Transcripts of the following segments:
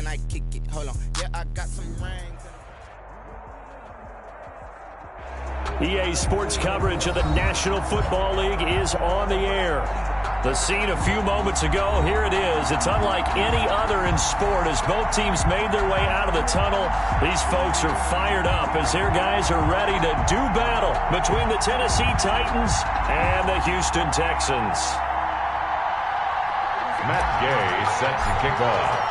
I kick it. Hold on. Yeah, I got some rings. EA Sports coverage of the National Football League is on the air. The scene a few moments ago, here it is. It's unlike any other in sport as both teams made their way out of the tunnel. These folks are fired up as their guys are ready to do battle between the Tennessee Titans and the Houston Texans. Matt Gay set to kick off.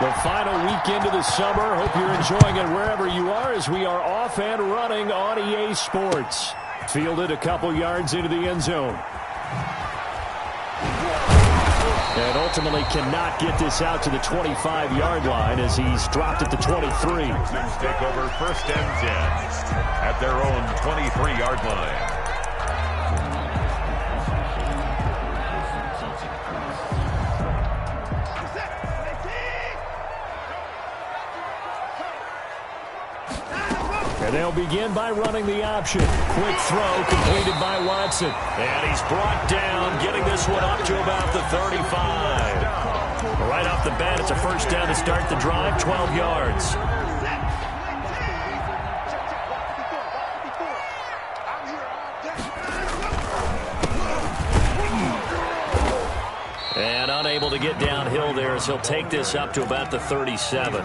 The final weekend of the summer. Hope you're enjoying it wherever you are as we are off and running on EA Sports. Fielded a couple yards into the end zone. And ultimately cannot get this out to the 25-yard line as he's dropped at the 23. Texans take over 1st and 10 at their own 23-yard line. And they'll begin by running the option. Quick throw completed by Watson. And he's brought down, getting this one up to about the 35. Right off the bat, it's a first down to start the drive, 12 yards. And unable to get downhill there as he'll take this up to about the 37.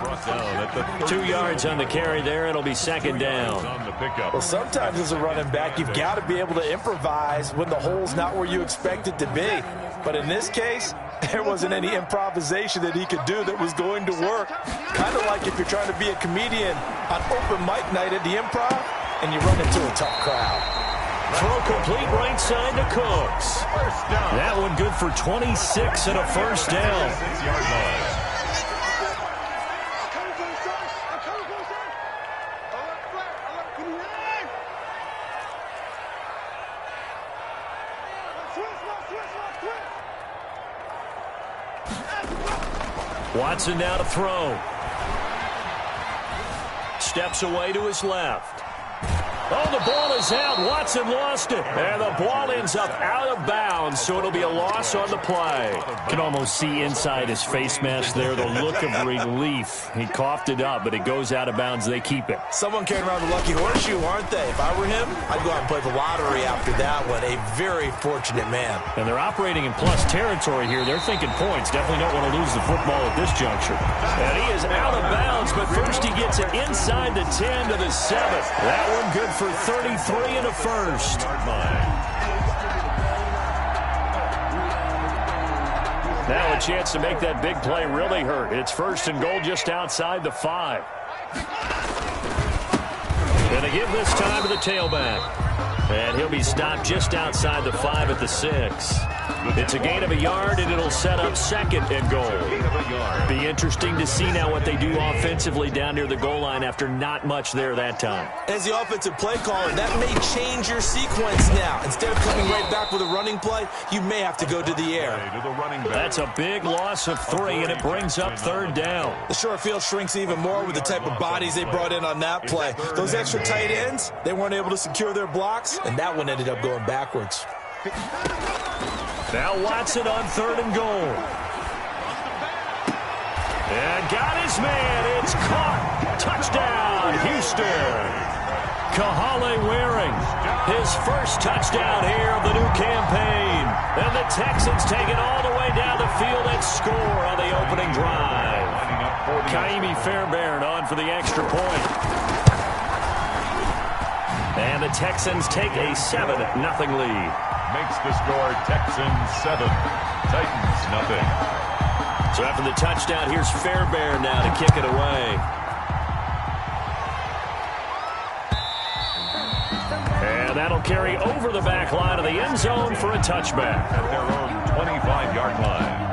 2 yards on the carry there. It'll be second down. Well, sometimes as a running back, you've got to be able to improvise when the hole's not where you expect it to be. But in this case, there wasn't any improvisation that he could do that was going to work. Kind of like if you're trying to be a comedian on open mic night at the Improv and you run into a tough crowd. Throw complete right side to Cooks. That one good for 26 and a first down. Watson now to throw. Steps away to his left. Oh, the ball is out. Watson lost it. And the ball ends up out of bounds, so it'll be a loss on the play. Can almost see inside his face mask there the look of relief. He coughed it up, but it goes out of bounds. They keep it. Someone carrying around the lucky horseshoe, aren't they? If I were him, I'd go out and play the lottery after that one. A very fortunate man. And they're operating in plus territory here. They're thinking points. Definitely don't want to lose the football at this juncture. And he is out of bounds, but first he gets it inside the 10 to the 7. That one good for 33 and a first. Now a chance to make that big play really hurt. It's 1st and goal just outside the 5. And they give this time to the tailback. And he'll be stopped just outside the 5 at the 6. It's a gain of a yard, and it'll set up 2nd and goal. Be interesting to see now what they do offensively down near the goal line after not much there that time. As the offensive play caller, that may change your sequence now. Instead of coming right back with a running play, you may have to go to the air. That's a big loss of 3, and it brings up 3rd down. The short field shrinks even more with the type of bodies they brought in on that play. Those extra tight ends, they weren't able to secure their blocks, and that one ended up going backwards. Now Watson on 3rd and goal. And got his man. It's caught. Touchdown, Houston. Kahale Waring, his first touchdown here of the new campaign. And the Texans take it all the way down the field and score on the opening drive. Kaimi Fairbairn on for the extra point. And the Texans take a 7-0 lead. Makes the score Texans 7, Titans nothing. So after the touchdown, here's Fairbairn now to kick it away. And that'll carry over the back line of the end zone for a touchback. At their own 25-yard line.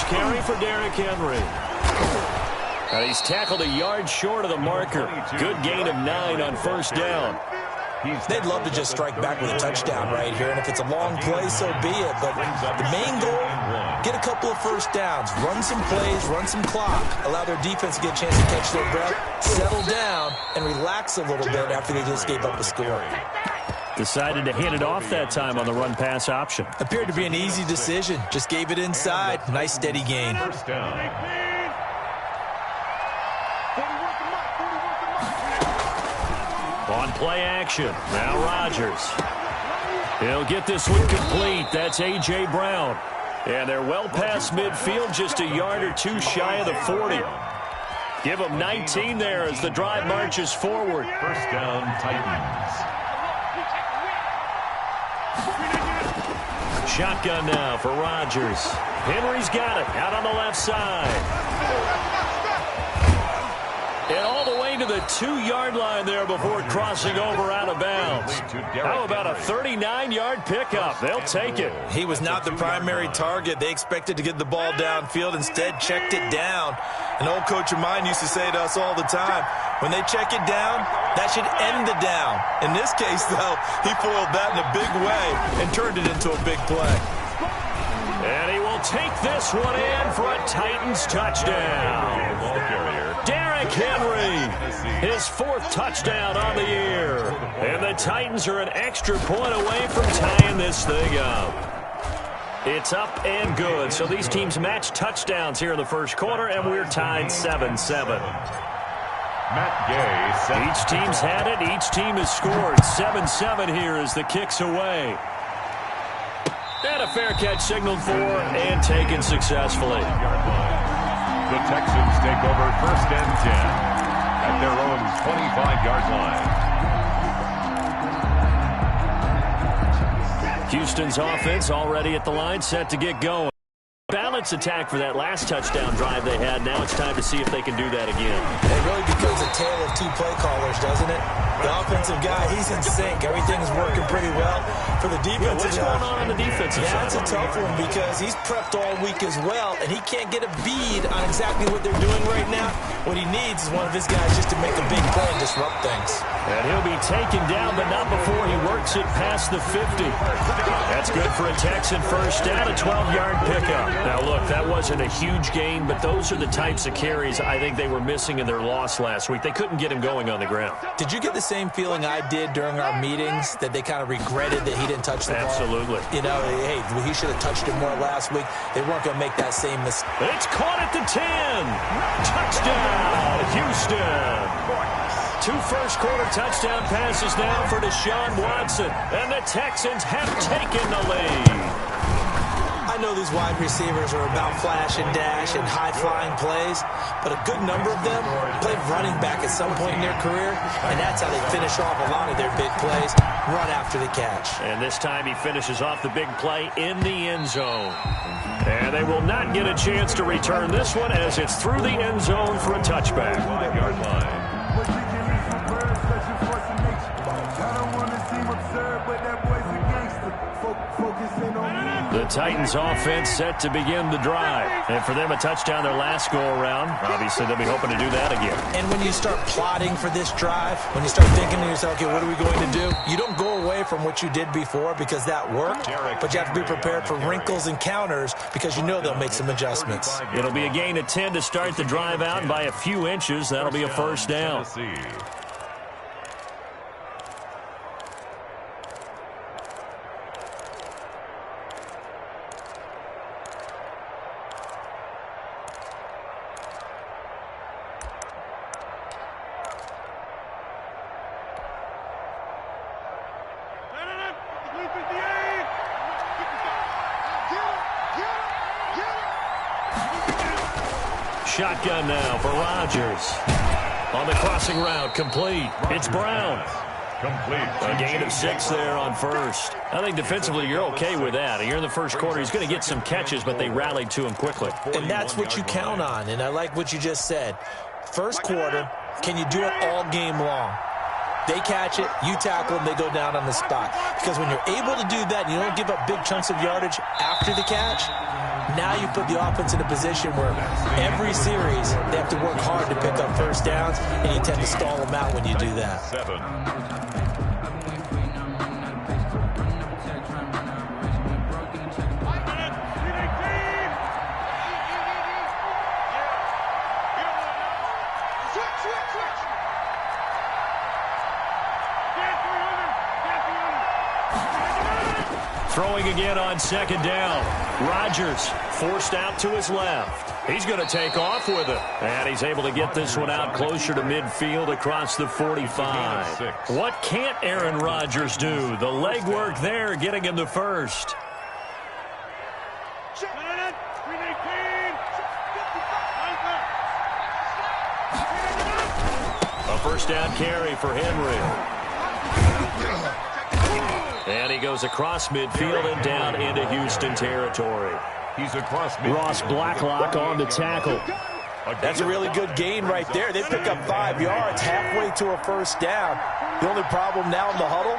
Carry for Derrick Henry. He's tackled a yard short of the marker. Good gain of 9 on 1st down. They'd love to just strike back with a touchdown right here, and if it's a long play, so be it. But the main goal, get a couple of first downs, run some plays, run some clock, allow their defense to get a chance to catch their breath, settle down, and relax a little bit after they just gave up a score. Decided to hand it off that time on the run-pass option. Appeared to be an easy decision. Just gave it inside. Nice, steady gain. First down. On play action, now Rodgers. He'll get this one complete. That's A.J. Brown. And they're well past midfield, just a yard or two shy of the 40. Give them 19 there as the drive marches forward. First down, Titans. Shotgun now for Rodgers. Henry's got it out on the left side. And all the way to the 2-yard line there before crossing over out of bounds. How about a 39-yard pickup? They'll take it. He was not the primary target. They expected to get the ball downfield, instead checked it down. An old coach of mine used to say to us all the time, when they check it down, that should end the down. In this case, though, he foiled that in a big way and turned it into a big play. And he will take this one in for a Titans touchdown. Derrick Henry, his 4th touchdown on the year. And the Titans are an extra point away from tying this thing up. It's up and good. So these teams match touchdowns here in the first quarter, and we're tied 7-7. Matt Gay. Each team's had it. Each team has scored. 7-7 here as the kick's away. And a fair catch signaled for and taken successfully. The Texans take over first and 10 at their own 25-yard line. Houston's offense already at the line, set to get going. Balance attack for that last touchdown drive they had. Now it's time to see if they can do that again. It really becomes a tale of 2 play callers, doesn't it? The offensive guy, he's in sync. Everything's working pretty well. For the defensive guy, what's going on the defensive side? That's a tough one because he's prepped all week as well, and he can't get a bead on exactly what they're doing right now. What he needs is one of his guys just to make a big play and disrupt things. And he'll be taken down, but not before he works it past the 50. That's good for a Texan first down, a 12-yard pickup. Now, look, that wasn't a huge gain, but those are the types of carries I think they were missing in their loss last week. They couldn't get him going on the ground. Did you get the same feeling I did during our meetings, that they kind of regretted that he didn't touch the ball? Absolutely. You know, hey, he should have touched it more last week. They weren't going to make that same mistake. It's caught at the 10. Touchdown, Houston. 2 first-quarter touchdown passes now for Deshaun Watson, and the Texans have taken the lead. I know these wide receivers are about flash and dash and high-flying plays, but a good number of them played running back at some point in their career, and that's how they finish off a lot of their big plays, run after the catch. And this time he finishes off the big play in the end zone. And they will not get a chance to return this one as it's through the end zone for a touchback. 5-yard line. The Titans offense set to begin the drive. And for them, a touchdown their last go-around. Obviously, they'll be hoping to do that again. And when you start plotting for this drive, when you start thinking to yourself, okay, what are we going to do? You don't go away from what you did before because that worked, but you have to be prepared for wrinkles and counters because you know they'll make some adjustments. It'll be a gain of 10 to start the drive out, and by a few inches, that'll be a first down. Shotgun now for Rodgers. On the crossing route, complete. It's Brown. Complete. A gain of 6 there on first. I think defensively you're okay with that. Here in the first quarter, he's going to get some catches, but they rallied to him quickly. And that's what you count on, and I like what you just said. First quarter, can you do it all game long? They catch it, you tackle them, they go down on the spot. Because when you're able to do that, and you don't give up big chunks of yardage after the catch, now you put the offense in a position where every series they have to work hard to pick up first downs, and you tend to stall them out when you do that. Throwing again on second down. Rodgers forced out to his left. He's going to take off with it. And he's able to get this one out closer to midfield across the 45. What can't Aaron Rodgers do? The legwork there getting him the first. A first down carry for Henry. And he goes across midfield and down into Houston territory. He's across midfield. Ross Blacklock on the tackle. That's a really good gain right there. They pick up 5 yards halfway to a first down. The only problem now in the huddle,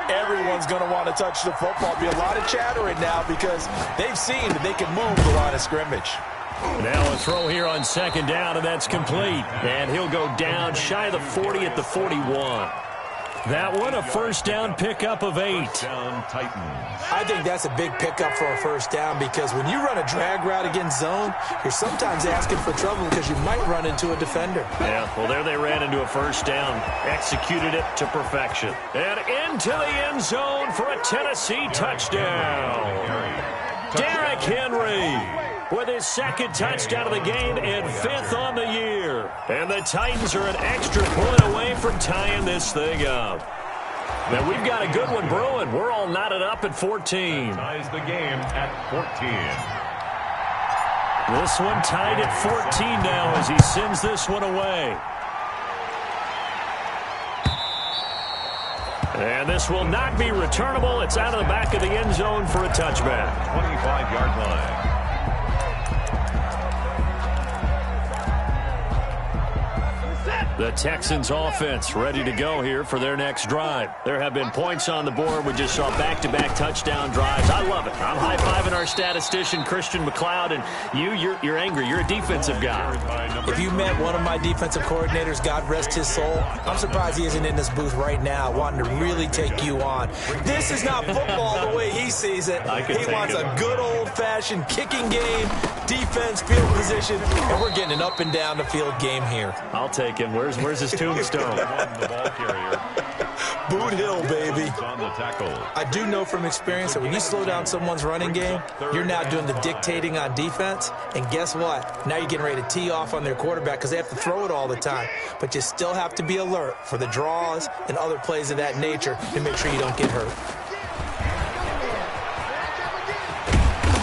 everyone's going to want to touch the football. Be a lot of chattering now because they've seen that they can move the line of scrimmage. Now a throw here on second down, and that's complete. And he'll go down shy of the 40 at the 41. That one, a first down pickup of 8. I think that's a big pickup for a first down because when you run a drag route against zone, you're sometimes asking for trouble because you might run into a defender. Yeah, well, there they ran into a first down. Executed it to perfection. And into the end zone for a Tennessee touchdown. Derrick Henry with his second touchdown of the game and 5th on the year. And the Titans are an extra point away from tying this thing up. Now we've got a good one brewing. We're all knotted up at 14. Ties the game at 14. This one tied at 14 now as he sends this one away. And this will not be returnable. It's out of the back of the end zone for a touchback. 25-yard line. The Texans offense ready to go here for their next drive. There have been points on the board. We just saw back-to-back touchdown drives. I love it. I'm high-fiving our statistician, Christian McLeod, and you're angry. You're a defensive guy. If you met one of my defensive coordinators, God rest his soul, I'm surprised he isn't in this booth right now wanting to really take you on. This is not football the way he sees it. He wants a good old-fashioned kicking game, defense, field position, and we're getting an up-and-down-the-field game here. I'll take him. Where's his tombstone? The ball carrier. Boot Hill, baby. On the tackle. I do know from experience that when you slow down someone's running game, you're now doing the dictating on defense. And guess what? Now you're getting ready to tee off on their quarterback because they have to throw it all the time. But you still have to be alert for the draws and other plays of that nature to make sure you don't get hurt.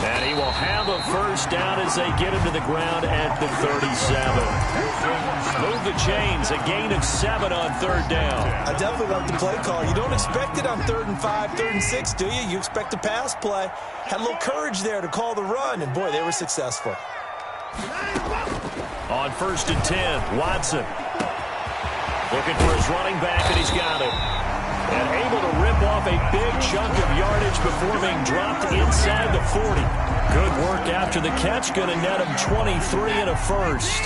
And he will have a first down as they get him to the ground at the 37. Move the chains, a gain of 7 on third down. I definitely like the play call. You don't expect it on 3rd and 5, 3rd and 6, do you? You expect a pass play. Had a little courage there to call the run, and boy, they were successful. On 1st and 10, Watson. Looking for his running back, and he's got it. And able to rip off a big chunk of yardage before being dropped inside the 40. Good work after the catch. Going to net him 23 and a first.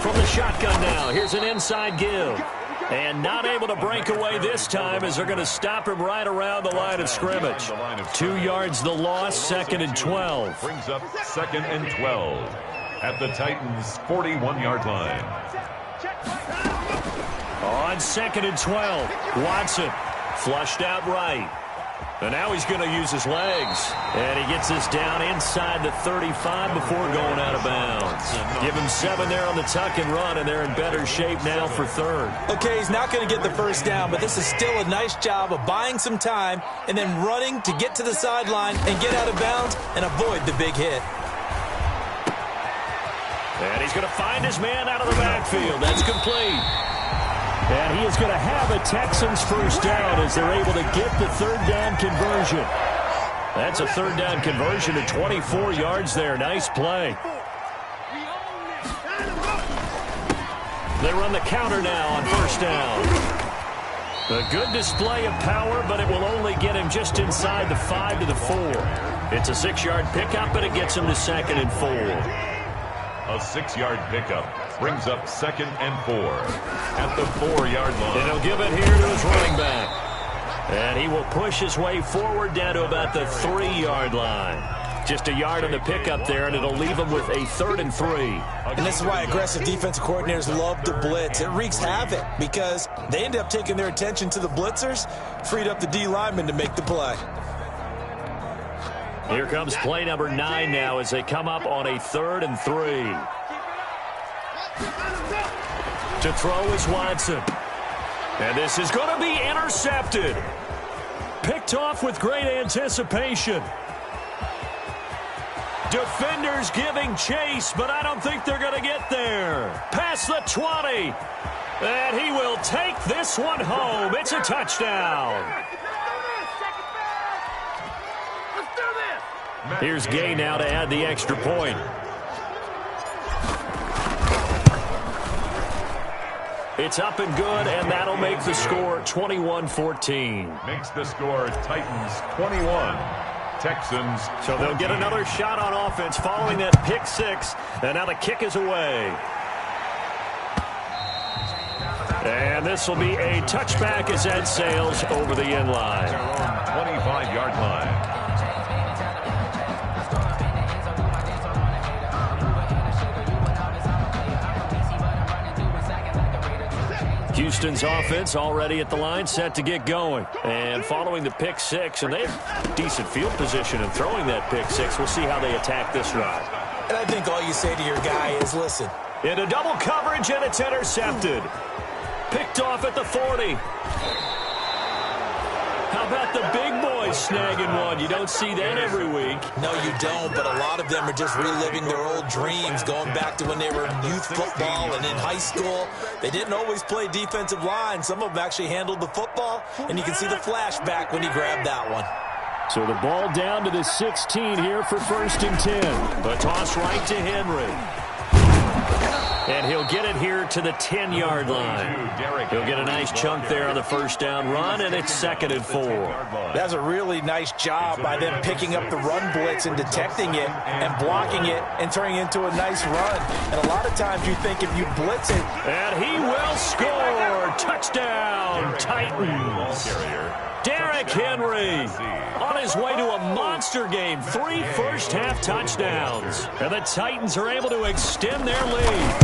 From the shotgun now, here's an inside give. And not able to break away this time as they're going to stop him right around the line of scrimmage. 2 yards the loss, 2nd and 12. Brings up 2nd and 12. At the Titans' 41-yard line. On 2nd and 12, Watson flushed out right. And now he's going to use his legs. And he gets this down inside the 35 before going out of bounds. Give him 7 there on the tuck and run, and they're in better shape now for 3rd. Okay, he's not going to get the first down, but this is still a nice job of buying some time and then running to get to the sideline and get out of bounds and avoid the big hit. And he's going to find his man out of the backfield. That's complete. And he is going to have a Texans first down as they're able to get the 3rd down conversion. That's a 3rd down conversion to 24 yards there. Nice play. They run the counter now on 1st down. A good display of power, but it will only get him just inside the 5 to the 4. It's a 6-yard pickup, but it gets him to 2nd and 4. A 6-yard pickup brings up 2nd and 4 at the 4-yard line. And he'll give it here to his running back. And he will push his way forward down to about the 3-yard line. Just a yard on the pickup there, and it'll leave them with a 3rd and 3. And this is why aggressive defensive coordinators love to blitz. It wreaks havoc because they end up taking their attention to the blitzers, freed up the D lineman to make the play. Here comes play number 9 now as they come up on a 3rd and 3. To throw is Watson. And this is going to be intercepted. Picked off with great anticipation. Defenders giving chase, but I don't think they're going to get there. Past the 20. And he will take this one home. It's a touchdown. Here's Gay now to add the extra point. It's up and good, and that'll make the score 21-14. Makes the score Titans 21. Texans. So they'll get another shot on offense following that pick 6, and now the kick is away. And this will be a touchback as that sails over the end line. Their own 25-yard line. Houston's offense already at the line, set to get going. And following the pick 6, and they have decent field position in throwing that pick 6. We'll see how they attack this drive. And I think all you say to your guy is, listen. Into double coverage, and it's intercepted. Picked off at the 40. How about the big boys snagging one? You don't see that every week. No, you don't, but a lot of them are just reliving their old dreams, going back to when they were in youth football and in high school. They didn't always play defensive line. Some of them actually handled the football, and you can see the flashback when he grabbed that one. So the ball down to the 16 here for 1st and 10. The toss right to Henry. And he'll get it here to the 10-yard line. He'll get a nice chunk there on the 1st down run, and it's 2nd and 4. That's a really nice job by them picking up the run blitz and detecting it and blocking it and turning it into a nice run. And a lot of times you think if you blitz it. And he will score. Touchdown, Titans. Derrick Henry on his way to a monster game. 3 first-half touchdowns. And the Titans are able to extend their lead.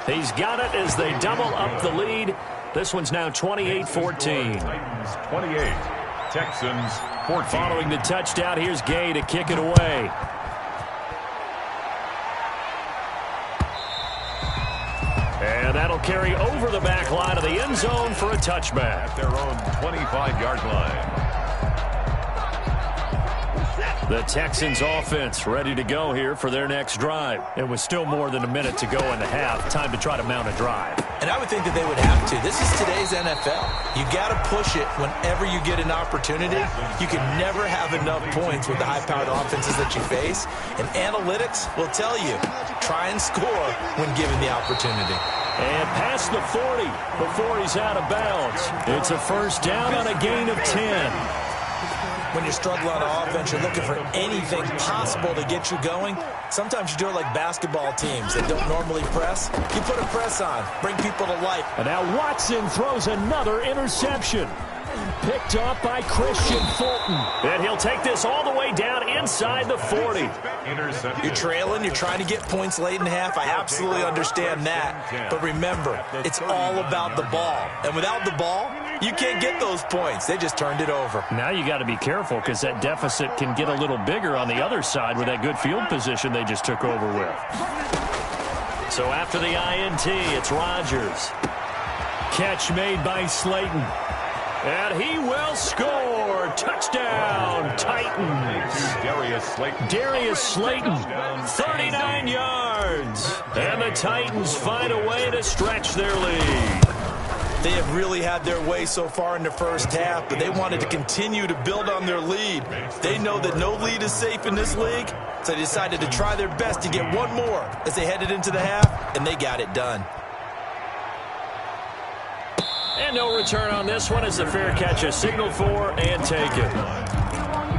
He's got it as they double up the lead. This one's now 28-14. Titans 28, Texans 14. Following the touchdown, here's Gay to kick it away. And that'll carry over the back line of the end zone for a touchback. At their own 25-yard line. The Texans offense ready to go here for their next drive. And with still more than a minute to go in the half, time to try to mount a drive. And I would think that they would have to. This is today's NFL. You got to push it whenever you get an opportunity. You can never have enough points with the high-powered offenses that you face. And analytics will tell you, try and score when given the opportunity. And past the 40 before he's out of bounds. It's a 1st down on a gain of 10. When you're struggling on offense, you're looking for anything possible to get you going. Sometimes you do it like basketball teams that don't normally press. You put a press on, bring people to life. And now Watson throws another interception. Picked off by Christian Fulton. And he'll take this all the way down inside the 40. You're trailing. You're trying to get points late in half. I absolutely understand that. But remember, it's all about the ball. And without the ball, you can't get those points. They just turned it over. Now you got to be careful because that deficit can get a little bigger on the other side with that good field position they just took over with. So after the INT, it's Rodgers. Catch made by Slayton. And he will score. Touchdown, Titans. Darius Slayton, 39 yards. And the Titans find a way to stretch their lead. They have really had their way so far in the first half, but they wanted to continue to build on their lead. They know that no lead is safe in this league, so they decided to try their best to get one more as they headed into the half, and they got it done. And no return on this one as the fair catch is signaled for and taken.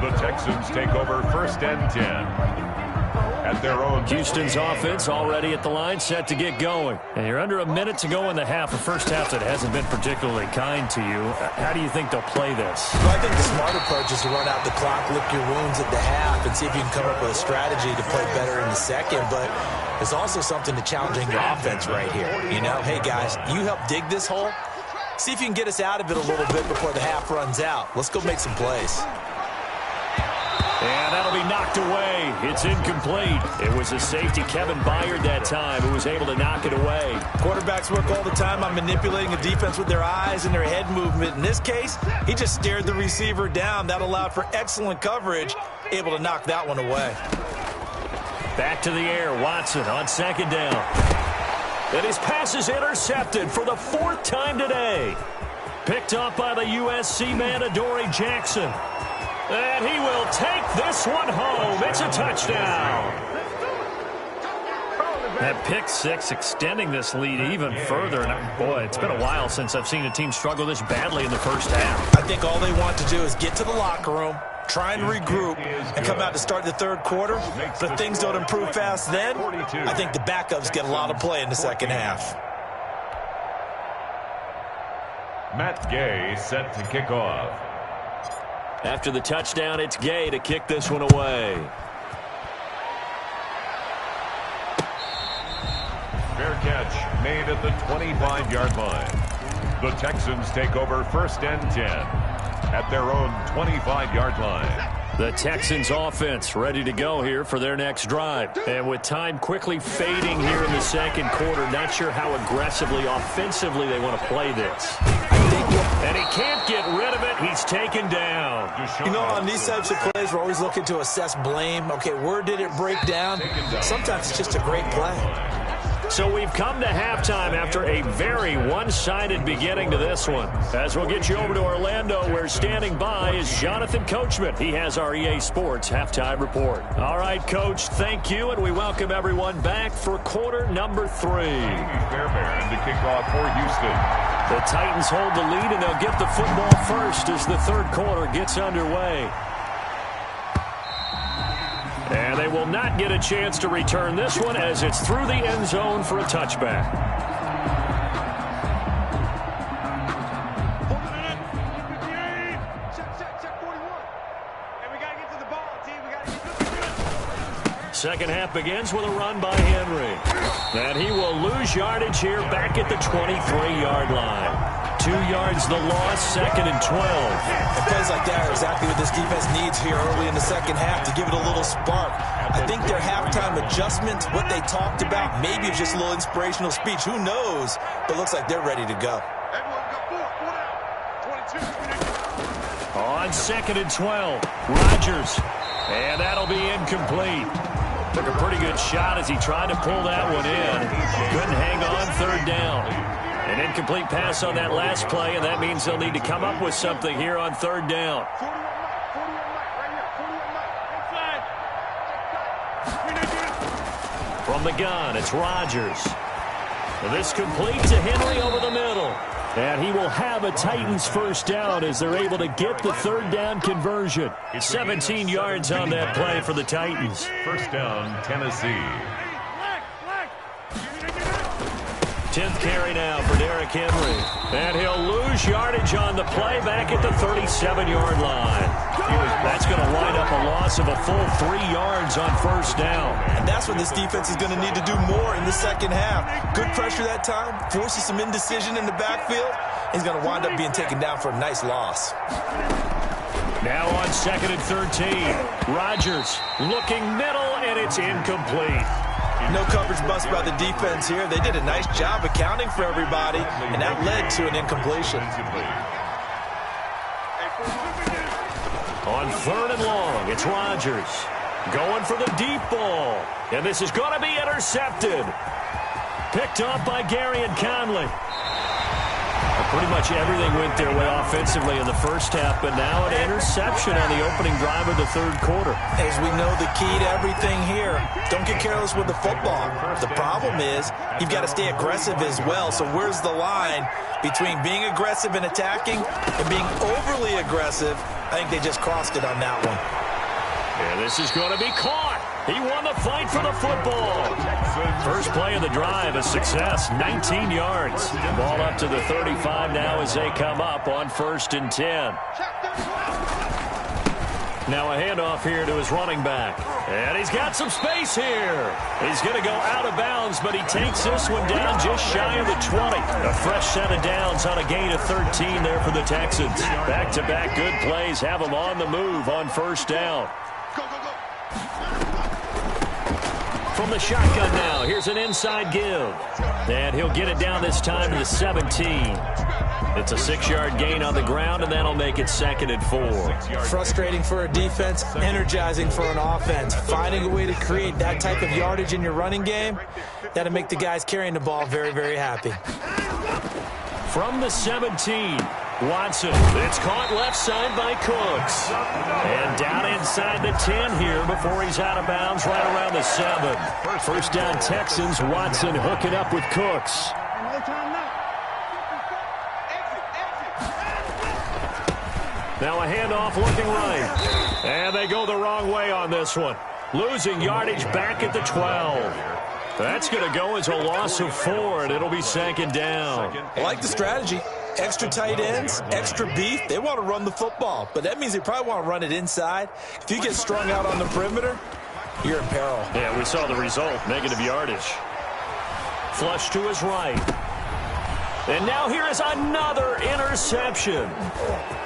The Texans take over 1st and 10. at their own. Houston's offense already at the line, set to get going. And you're under a minute to go in the half, a first half that hasn't been particularly kind to you. How do you think they'll play this? Well, I think the smart approach is to run out the clock, lick your wounds at the half, and see if you can come up with a strategy to play better in the second. But there's also something to challenging your offense right here. You know, hey, guys, you help dig this hole. See if you can get us out of it a little bit before the half runs out. Let's go make some plays. And that'll be knocked away. It's incomplete. It was a safety, Kevin Byard, that time, who was able to knock it away. Quarterbacks work all the time on manipulating a defense with their eyes and their head movement. In this case, he just stared the receiver down. That allowed for excellent coverage, able to knock that one away. Back to the air, Watson on second down. And his pass is intercepted for the fourth time today. Picked up by the USC man, Adoree Jackson. And he will take this one home. It's a touchdown. That pick six extending this lead even further. And boy, it's been a while since I've seen a team struggle this badly in the first half. I think all they want to do is get to the locker room, try and regroup, and come out to start the third quarter. But if things don't improve fast then, I think the backups get a lot of play in the second half. Matt Gay set to kick off. After the touchdown, it's Gay to kick this one away. Fair catch made at the 25-yard line. The Texans take over first and 10 at their own 25-yard line. The Texans offense ready to go here for their next drive. And with time quickly fading here in the second quarter, not sure how aggressively, offensively they want to play this. And he can't get rid of it. He's taken down. You know, on these types of plays, we're always looking to assess blame. Okay, where did it break down? Sometimes it's just a great play. So we've come to halftime after a very one-sided beginning to this one. As we'll get you over to Orlando, where standing by is Jonathan Coachman. He has our EA Sports halftime report. All right, Coach, thank you, and we welcome everyone back for quarter number 3. Fairbairn to kick off for Houston. The Titans hold the lead, and they'll get the football first as the third quarter gets underway. And they will not get a chance to return this one as it's through the end zone for a touchback. Second half begins with a run by Henry. And he will lose yardage here back at the 23-yard line. 2 yards the loss, second and 12. And plays like that are exactly what this defense needs here early in the second half to give it a little spark. I think their halftime adjustments, what they talked about, maybe it's just a little inspirational speech. Who knows? But looks like they're ready to go. On second and 12, Rodgers. And that'll be incomplete. Took a pretty good shot as he tried to pull that one in. Couldn't hang on, third down. An incomplete pass on that last play, and that means they'll need to come up with something here on third down. From the gun, it's Rodgers. This complete to Henry over the middle. And he will have a Titans first down as they're able to get the third down conversion. 17 yards on that play for the Titans. First down, Tennessee. 10th carry now for Derrick Henry. And he'll lose yardage on the play back at the 37-yard line. That's going to wind up a loss of a full 3 yards on first down. And that's what this defense is going to need to do more in the second half. Good pressure that time, forces some indecision in the backfield. He's going to wind up being taken down for a nice loss. Now on second and 13. Rodgers looking middle, and it's incomplete. No coverage bust by the defense here. They did a nice job accounting for everybody, and that led to an incompletion. On third and long, it's Rodgers going for the deep ball. And this is going to be intercepted. Picked up by Gary and Conley. Pretty much everything went their way offensively in the first half, but now an interception on the opening drive of the third quarter. As we know, the key to everything here, don't get careless with the football. The problem is you've got to stay aggressive as well. So where's the line between being aggressive and attacking and being overly aggressive? I think they just crossed it on that one. And this is going to be caught. He won the fight for the football. First play of the drive, a success, 19 yards. Ball up to the 35 now as they come up on 1st and 10. Now a handoff here to his running back. And he's got some space here. He's going to go out of bounds, but he takes this one down just shy of the 20. A fresh set of downs on a gain of 13 there for the Texans. Back-to-back good plays have them on the move on 1st down. From the shotgun now, here's an inside give. And he'll get it down this time to the 17. It's a 6-yard gain on the ground, and that'll make it 2nd and 4. Frustrating for a defense, energizing for an offense. Finding a way to create that type of yardage in your running game, that'll make the guys carrying the ball very, very happy. From the 17, Watson. It's caught left side by Cooks. And down inside the 10 here before he's out of bounds right around the 7. First down Texans, Watson hooking up with Cooks. Now a handoff looking right. And they go the wrong way on this one. Losing yardage back at the 12. That's going to go as a loss of 4, and it'll be 2nd down. I like the strategy. Extra tight ends, extra beef. They want to run the football, but that means they probably want to run it inside. If you get strung out on the perimeter, you're in peril. Yeah, we saw the result, negative yardage. Flush to his right. And now here is another interception.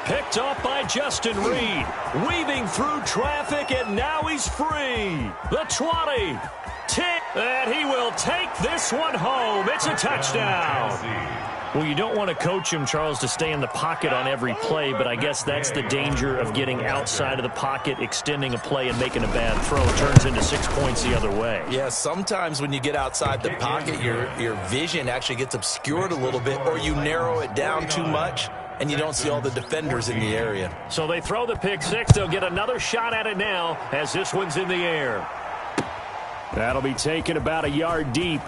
Picked up by Justin Reed. Weaving through traffic, and now he's free. The 20. And he will take this one home. It's a touchdown. Well, you don't want to coach him, Charles, to stay in the pocket on every play, but I guess that's the danger of getting outside of the pocket, extending a play, and making a bad throw. It turns into 6 points the other way. Yeah, sometimes when you get outside the pocket, your vision actually gets obscured a little bit, or you narrow it down too much, and you don't see all the defenders in the area. So they throw the pick six. They'll get another shot at it now as this one's in the air. That'll be taken about a yard deep.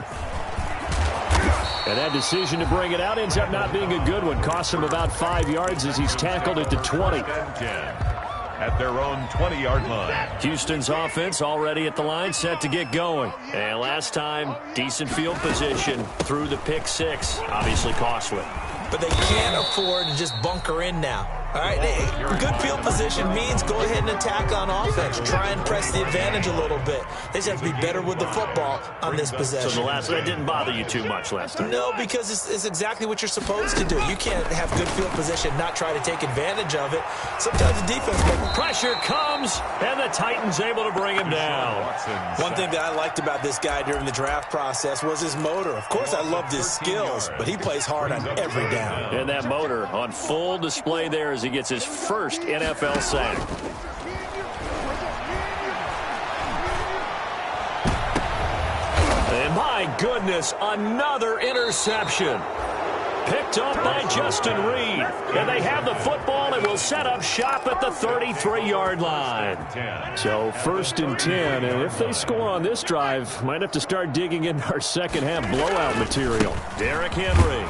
And that decision to bring it out ends up not being a good one. Costs him about 5 yards as he's tackled at the 20. At their own 20-yard line. Houston's offense already at the line, set to get going. And last time, decent field position through the pick six. Obviously costly. But they can't afford to just bunker in now. All right, good field position means go ahead and attack on offense. Try and press the advantage a little bit. They just have to be better with the football on this possession. So that didn't bother you too much last time? No, because it's exactly what you're supposed to do. You can't have good field position, not try to take advantage of it. Sometimes the defense pressure comes, and the Titans able to bring him down. One thing that I liked about this guy during the draft process was his motor. Of course, I loved his skills, but he plays hard on every down. And that motor on full display there as he gets his first NFL sack. And my goodness, another interception. Picked up by Justin Reed. And they have the football and will set up shop at the 33-yard line. So 1st and 10. And if they score on this drive, might have to start digging in our second half blowout material. Derrick Henry.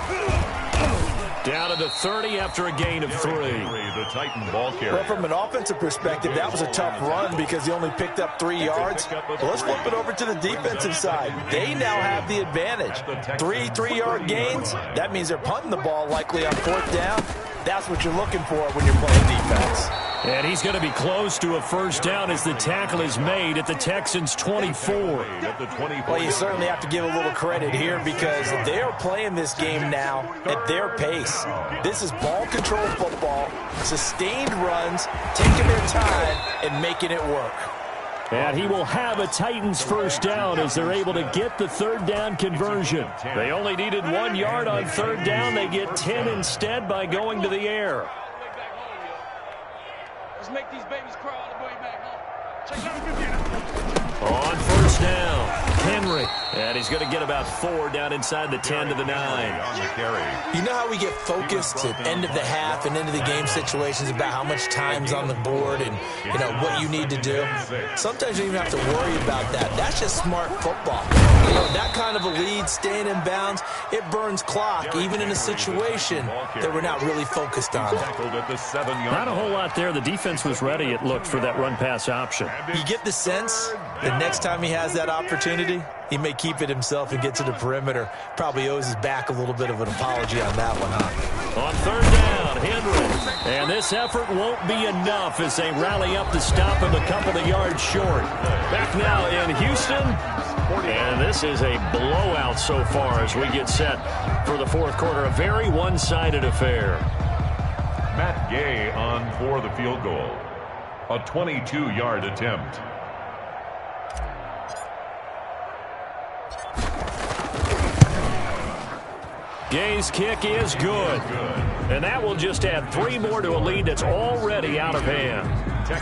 Down to the 30 after a gain of 3. The Titan ball carrier. Well, from an offensive perspective, that was a tough run because he only picked up 3 yards. Well, let's flip it over to the defensive side. They now have the advantage. 3-3-yard gains. That means they're punting the ball likely on 4th down. That's what you're looking for when you're playing defense. And he's going to be close to a first down as the tackle is made at the Texans' 24. Well, you certainly have to give a little credit here because they're playing this game now at their pace. This is ball control football, sustained runs, taking their time and making it work. And he will have a Titans first down as they're able to get the 3rd down conversion. They only needed 1 yard on 3rd down. They get 10 instead by going to the air. Let's make these babies cry all the way back home. On 1st down, Henry. And he's going to get about 4 down inside the 10 to the 9. You know how we get focused at end of the half and into the game situations about how much time's on the board and, you know, what you need to do? Sometimes you don't even have to worry about that. That's just smart football. You know, that kind of a lead, staying in bounds, it burns clock, even in a situation that we're not really focused on. Not a whole lot there. The defense was ready, it looked, for that run-pass option. You get the sense that next time he has that opportunity, he may keep it himself and get to the perimeter. Probably owes his back a little bit of an apology on that one, huh? On third down, Henry. And this effort won't be enough as they rally up to stop him a couple of yards short. Back now in Houston. And this is a blowout so far as we get set for the fourth quarter. A very one-sided affair. Matt Gay on for the field goal. A 22-yard attempt. Gay's kick is good. And that will just add 3 more to a lead that's already out of hand.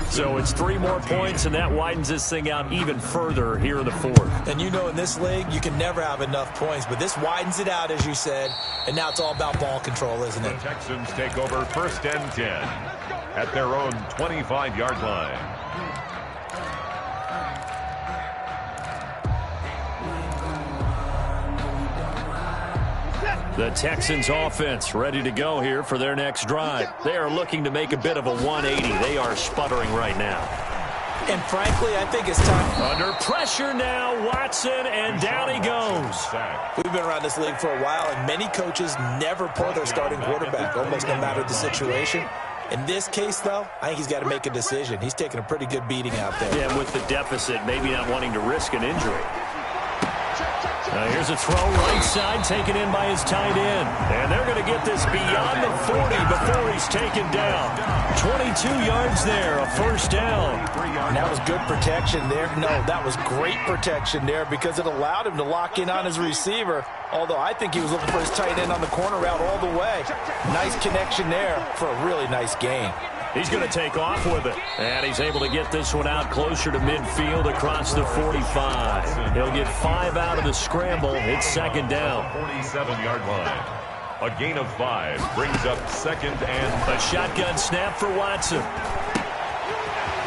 So it's 3 more points, and that widens this thing out even further here in the fourth. And you know, in this league, you can never have enough points, but this widens it out, as you said, and now it's all about ball control, isn't it? The Texans take over first and 10 at their own 25-yard line. The Texans offense ready to go here for their next drive. They are looking to make a bit of a 180. They are sputtering right now. And frankly, I think it's time. Under pressure now, Watson, and down he goes. We've been around this league for a while, and many coaches never pull their starting quarterback, almost no matter the situation. In this case, though, I think he's got to make a decision. He's taking a pretty good beating out there. Yeah, with the deficit, maybe not wanting to risk an injury. Here's a throw right side taken in by his tight end. And they're going to get this beyond the 40 before he's taken down. 22 yards there, a first down. And that was good protection there. No, that was great protection there because it allowed him to lock in on his receiver. Although I think he was looking for his tight end on the corner route all the way. Nice connection there for a really nice gain. He's going to take off with it. And he's able to get this one out closer to midfield across the 45. He'll get 5 out of the scramble. It's second down. 47-yard line. A gain of 5 brings up second and... A shotgun snap for Watson.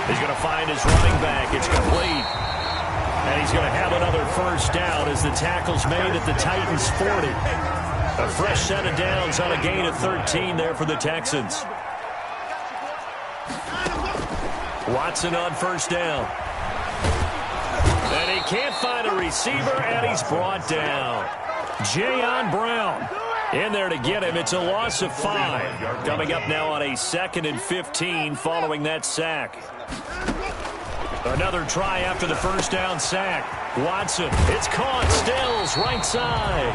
He's going to find his running back. It's complete. And he's going to have another first down as the tackle's made at the Titans' 40. A fresh set of downs on a gain of 13 there for the Texans. Watson on first down. And he can't find a receiver, and he's brought down. Jayon Brown in there to get him. It's a loss of 5. Coming up now on a 2nd and 15 following that sack. Another try after the first down sack. Watson, it's caught. Stills, right side.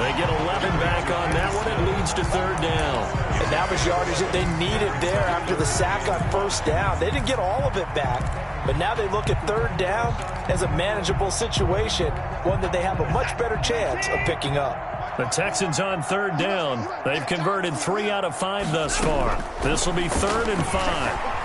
They get 11 back on that one. It leads to third down. And that was yardage that they needed there after the sack on first down. They didn't get all of it back, but now they look at third down as a manageable situation, one that they have a much better chance of picking up. The Texans on third down. They've converted 3 out of 5 thus far. This will be 3rd and 5.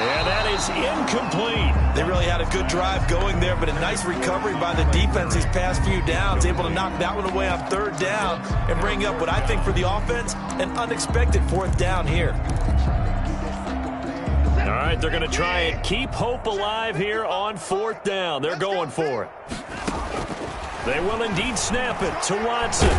And that is incomplete. They really had a good drive going there, but a nice recovery by the defense these past few downs, able to knock that one away on third down and bring up what I think for the offense, an unexpected 4th down here. All right, they're going to try and keep hope alive here on 4th down. They're going for it. They will indeed snap it to Watson.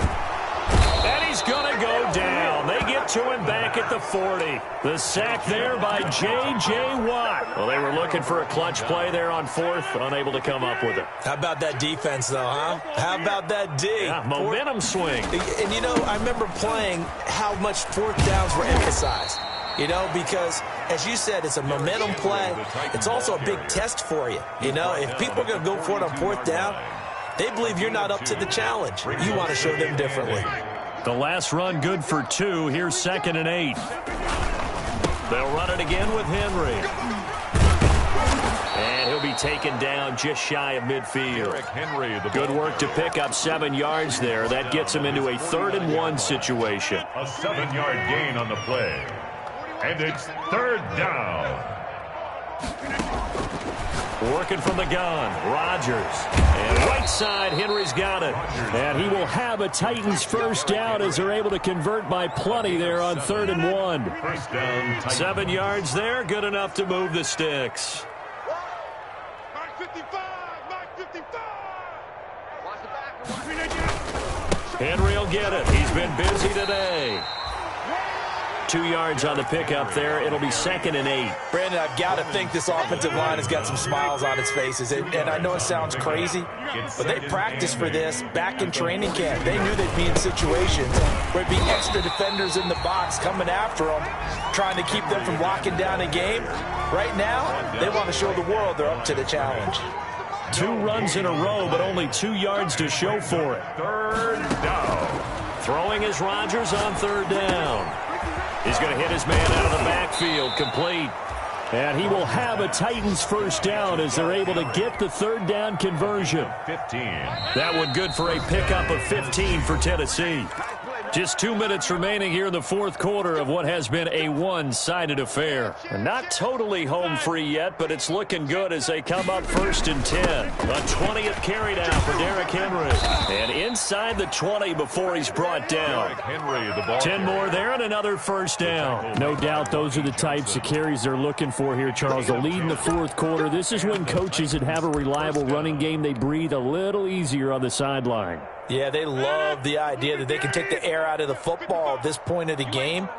And he's going to go down. They get to him back at the 40. The sack there by J.J. Watt. Well, they were looking for a clutch play there on 4th, unable to come up with it. How about that defense, though, huh? How about that D? Yeah, momentum swing. And, you know, I remember playing how much 4th downs were emphasized. You know, because, as you said, it's a momentum play. It's also a big test for you. You know, if people are going to go for it on 4th down, they believe you're not up to the challenge. You want to show them differently. The last run good for 2. Here's 2nd and 8. They'll run it again with Henry. And he'll be taken down just shy of midfield. Good work to pick up 7 yards there. That gets him into a 3rd and 1 situation. A 7-yard gain on the play. And it's 3rd down. Working from the gun, Rodgers. And right side, Henry's got it. And he will have a Titans first down as they're able to convert by plenty there on 3rd and 1. First down, 7 yards there, good enough to move the sticks. Mike 55! Mike 55! Watch the back. Henry will get it. He's been busy today. 2 yards on the pickup there. It'll be 2nd and 8. Brandon, I've got to think this offensive line has got some smiles on its faces. And I know it sounds crazy, but they practiced for this back in training camp. They knew they'd be in situations where there'd be extra defenders in the box coming after them, trying to keep them from locking down a game. Right now, they want to show the world they're up to the challenge. 2 runs in a row, but only 2 yards to show for it. 3rd down. Throwing is Rodgers on 3rd down. He's going to hit his man out of the backfield, complete. And he will have a Titans 1st down as they're able to get the 3rd down conversion. 15. That one good for a pickup of 15 for Tennessee. Just 2 minutes remaining here in the 4th quarter of what has been a one-sided affair. Not totally home free yet, but it's looking good as they come up 1st and 10. A 20th carry down for Derrick Henry. And inside the 20 before he's brought down. Henry, the ball 10 more there and another 1st down. No doubt those are the types of carries they're looking for here, Charles. The lead in the 4th quarter. This is when coaches that have a reliable running game, they breathe a little easier on the sideline. Yeah, they love the idea that they can take the air out of the football at this point of the game.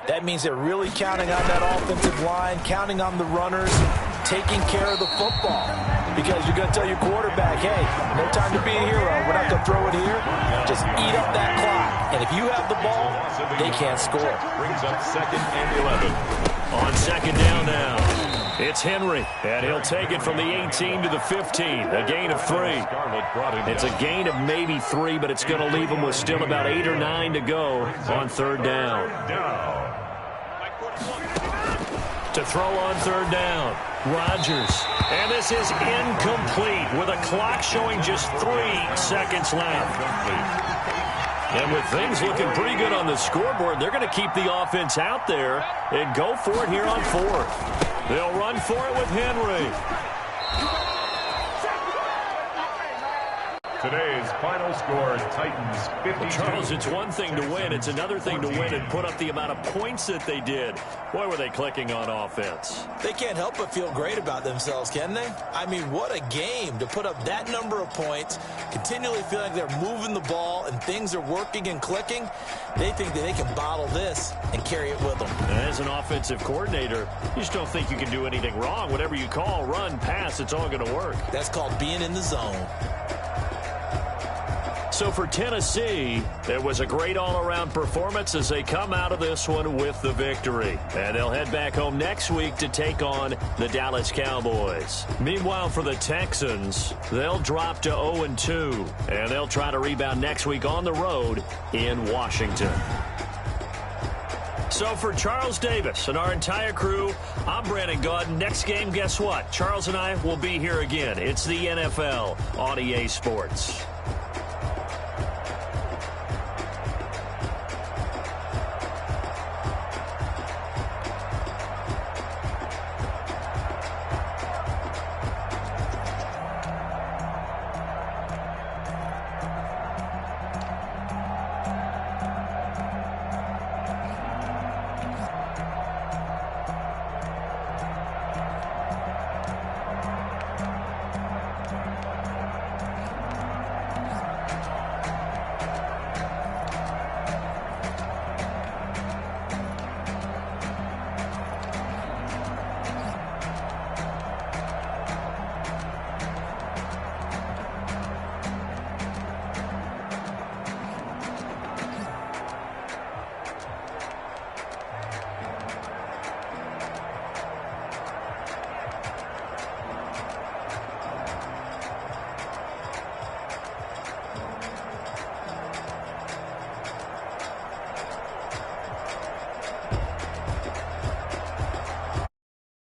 That means they're really counting on that offensive line, counting on the runners, taking care of the football. Because you're going to tell your quarterback, hey, no time to be a hero. We're not going to throw it here. Just eat up that clock. And if you have the ball, they can't score. brings up 2nd and 11. On 2nd down now, it's Henry, and he'll take it from the 18 to the 15, a gain of 3. It's a gain of maybe 3, but it's going to leave him with still about 8 or 9 to go on 3rd down. To throw on 3rd down, Rodgers. And this is incomplete with a clock showing just 3 seconds left. And with things looking pretty good on the scoreboard, they're going to keep the offense out there and go for it here on 4th. They'll run for it with Henry. Today's final score, Titans 52. Charles, it's one thing to win. It's another thing to win and put up the amount of points that they did. Boy, were they clicking on offense. They can't help but feel great about themselves, can they? I mean, what a game to put up that number of points, continually feeling like they're moving the ball and things are working and clicking. They think that they can bottle this and carry it with them. As an offensive coordinator, you just don't think you can do anything wrong. Whatever you call, run, pass, it's all going to work. That's called being in the zone. So for Tennessee, it was a great all-around performance as they come out of this one with the victory. And they'll head back home next week to take on the Dallas Cowboys. Meanwhile, for the Texans, they'll drop to 0-2, and they'll try to rebound next week on the road in Washington. So for Charles Davis and our entire crew, I'm Brandon Gaudin. Next game, guess what? Charles and I will be here again. It's the NFL on EA Sports.